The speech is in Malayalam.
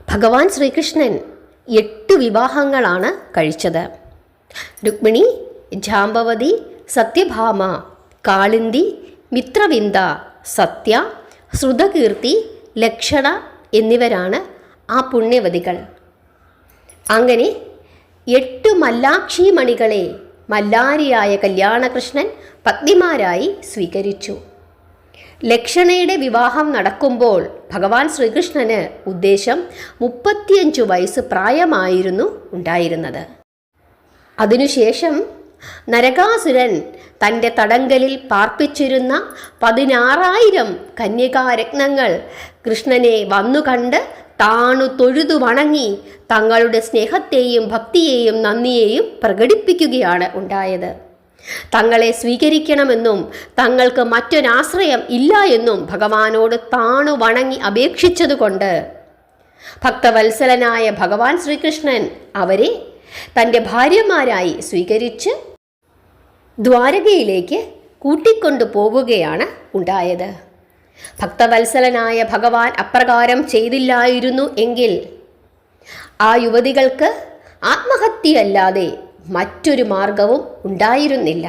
ഭഗവാൻ ശ്രീകൃഷ്ണൻ 8 വിവാഹങ്ങളാണ് കഴിച്ചത്. രുക്മിണി, ജാംബവതി, സത്യഭാമ, കാളിന്തി, മിത്രവിന്ദ, സത്യ, ശ്രുതകീർത്തി, ലക്ഷണ എന്നിവരാണ് ആ പുണ്യവതികൾ. അങ്ങനെ 8 മല്ലാക്ഷിമണികളെ മല്ലാരിയായ കല്യാണകൃഷ്ണൻ പത്നിമാരായി സ്വീകരിച്ചു. ലക്ഷണയുടെ വിവാഹം നടക്കുമ്പോൾ ഭഗവാൻ ശ്രീകൃഷ്ണന് ഉദ്ദേശം 35 വയസ്സ് പ്രായമായിരുന്നു ഉണ്ടായിരുന്നത്. അതിനുശേഷം നരകാസുരൻ തൻ്റെ തടങ്കലിൽ പാർപ്പിച്ചിരുന്ന 16,000 കന്യകാരത്നങ്ങൾ കൃഷ്ണനെ വന്നുകണ്ട് താണു തൊഴുതു വണങ്ങി തങ്ങളുടെ സ്നേഹത്തെയും ഭക്തിയെയും നന്ദിയെയും പ്രകടിപ്പിക്കുകയാണ് ഉണ്ടായത്. തങ്ങളെ സ്വീകരിക്കണമെന്നും തങ്ങൾക്ക് മറ്റൊരാശ്രയം ഇല്ല എന്നും ഭഗവാനോട് താണു വണങ്ങി അപേക്ഷിച്ചതുകൊണ്ട് ഭക്തവത്സലനായ ഭഗവാൻ ശ്രീകൃഷ്ണൻ അവരെ തൻ്റെ ഭാര്യമാരായി സ്വീകരിച്ച് ദ്വാരകയിലേക്ക് കൂട്ടിക്കൊണ്ടു പോവുകയാണ് ഉണ്ടായത്. ഭക്തവത്സലനായ ഭഗവാൻ അപ്രകാരം ചെയ്തില്ലായിരുന്നു എങ്കിൽ ആ യുവതികൾക്ക് ആത്മഹത്യയല്ലാതെ മറ്റൊരു മാർഗവും ഉണ്ടായിരുന്നില്ല.